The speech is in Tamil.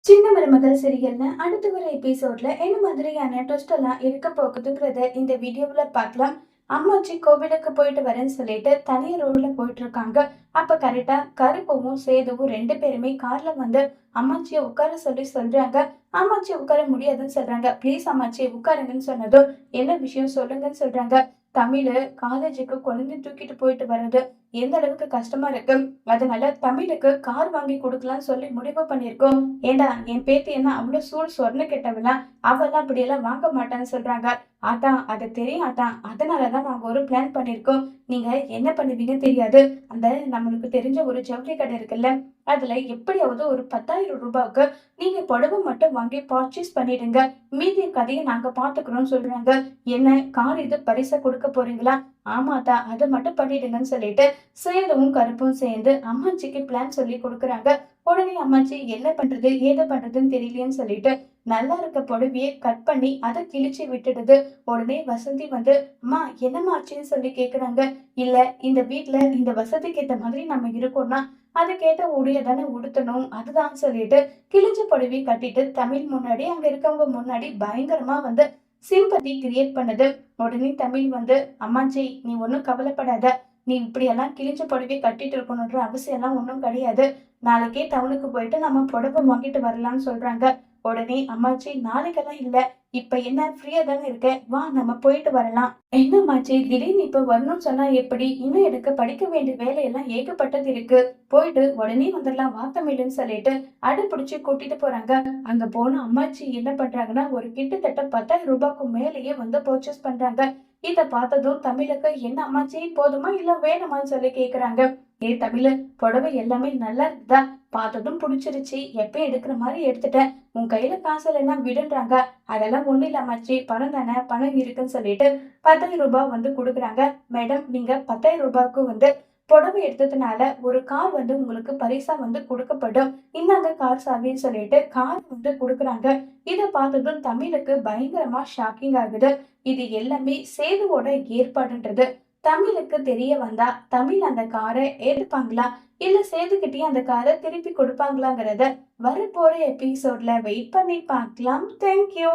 சின்ன மருமகள் சீரியல்னு அடுத்து வர எபிசோட்ல என்ன மாதிரியான ட்விஸ்ட் எல்லாம் இருக்க போகுதுங்கிறத இந்த வீடியோவுல பார்க்கலாம். அம்மாச்சி கோவிலுக்கு போயிட்டு வரேன்னு சொல்லிட்டு தனியா ரோட்ல போயிட்டு இருக்காங்க. அப்ப கரெக்டா கருப்பும் சேதுவும் ரெண்டு பேருமே கார்ல வந்து அம்மாச்சியை உட்கார சொல்லி சொல்றாங்க. அம்மாச்சி உட்கார முடியாதுன்னு சொல்றாங்க. ப்ளீஸ் அம்மாச்சி உட்காருங்கன்னு சொன்னதும் என்ன விஷயம் சொல்லுங்கன்னு சொல்றாங்க. தமிழ் காலேஜுக்கு குழந்தை தூக்கிட்டு போயிட்டு வர்றது எந்த அளவுக்கு கஷ்டமா இருக்கு. அதனால தமிழுக்கு கார் வாங்கி கொடுக்கலாம்னு சொல்லி முடிவு பண்ணிருக்கோம். ஏண்டா என் பேத்தி என்ன அவ்வளவு சொர்ண கெட்டவளா? அவெல்லாம் அப்படியெல்லாம் வாங்க மாட்டான்னு சொல்றாங்க. அதான் அது தெரியும் அதான், அதனாலதான் நாங்க ஒரு பிளான் பண்ணிருக்கோம். நீங்க என்ன பண்ணுவீங்கன்னு தெரியாது. அந்த நம்மளுக்கு தெரிஞ்ச ஒரு ஜவுளி கடை இருக்குல்ல, அதுல எப்படியாவது ஒரு 10,000 ரூபாய்க்கு நீங்க புடவை மட்டும் வாங்கி பர்ச்சேஸ் பண்ணிடுங்க. மீதி கதையை நாங்க பாத்துக்கிறோம் சொல்றாங்க. என்ன கார் இது பரிசா கொடுக்க போறீங்களா? ஆமாதா, அதை மட்டும் பண்ணிடுங்கன்னு சொல்லிட்டு சேதுவும் கருப்பும் சேர்ந்து அம்மாச்சிக்கு பிளான் சொல்லி கொடுக்குறாங்க. உடனே அம்மாச்சி என்ன பண்றது ஏது பண்றதுன்னு தெரியலையேன்னு சொல்லிட்டு நல்லா இருக்க புடவையை கட் பண்ணி அதை கிழிச்சு விட்டுடுது. உடனே வசந்தி வந்து அம்மா என்னம்மா ஆச்சுன்னு சொல்லி கேக்குறாங்க. இல்ல, இந்த வீட்டுல இந்த வசதிக்கு ஏத்த மாதிரி நம்ம இருக்கோம்னா அதுக்கேத்த உடைய தானே உடுத்தணும், அதுதான் சொல்லிட்டு கிழிஞ்ச புடவை கட்டிட்டு தமிழ் முன்னாடி அங்க இருக்கவங்க முன்னாடி பயங்கரமா வந்து சிம்பத்தி கிரியேட் பண்ணுது. உடனே தமிழ் வந்து அம்மாச்சி நீ ஒன்னும் கவலைப்படாத, நீ இப்படி எல்லாம் கிழிஞ்ச புடவை கட்டிட்டு இருக்கணும்ன்ற அவசியம் எல்லாம் ஒன்றும் கிடையாது. நாளைக்கே டவுனுக்கு போயிட்டு நம்ம புடவை வாங்கிட்டு வரலாம்னு சொல்றாங்க. உடனே அம்மாச்சி நாளைக்கெல்லாம் இல்ல, இப்ப என்ன ஃப்ரீயா தானே இருக்க, வா நம்ம போயிட்டு வரலாம். என்ன அம்மாச்சி திடீர்னு இப்ப வரணும்னு சொன்னா எப்படி? இன்னும் எனக்கு படிக்க வேண்டிய வேலையெல்லாம் ஏகப்பட்டது இருக்கு, போயிட்டு உடனே வந்துடலாம் வா தமிழ்னு சொல்லிட்டு அடைப்பிடிச்சு கூட்டிட்டு போறாங்க. அங்க போன அம்மாச்சி என்ன பண்றாங்கன்னா ஒரு கிட்டத்தட்ட 10,000 ரூபாய்க்கு மேலேயே வந்து பர்ச்சேஸ் பண்றாங்க. இத பார்த்ததும் தமிழுக்கு என்ன அம்மாச்சி போதுமா இல்ல வேணுமான்னு சொல்லி கேக்குறாங்க. ஏ தமிழ், புடவை எல்லாமே நல்லா இருக்குதா? பார்த்ததும் பிடிச்சிருச்சு, எப்பயும் எடுக்கிற மாதிரி எடுத்துட்டேன். உன் கையில காசு இல்லைன்னா விடுன்றாங்க. அதெல்லாம் ஒண்ணு இல்ல அம்மாச்சி, பணம் தானே, பணம் இருக்குன்னு சொல்லிட்டு 10,000 ரூபாய் வந்து கொடுக்குறாங்க. மேடம், நீங்க 10,000 ரூபாய்க்கு வந்து புடவை எடுத்ததுனால ஒரு கார் வந்து உங்களுக்கு பரிசா வந்து கொடுக்கப்படும். இந்தாங்க கார் சாவின்னு சொல்லிட்டு கார் வந்து கொடுக்குறாங்க. இதை பார்த்ததும் தமிழுக்கு பயங்கரமா ஷாக்கிங் ஆகுது. இது எல்லாமே சேதுவோட ஏற்பாடுன்றது தமிழுக்கு தெரிய வந்தா தமிழ் அந்த காரை ஏத்துப்பாங்களா இல்ல சேதுக்கிட்டே அந்த காரை திருப்பி கொடுப்பாங்களாங்கிறத வரப்போற எபிசோட்ல வெயிட் பண்ணி பார்க்கலாம். தேங்க்யூ.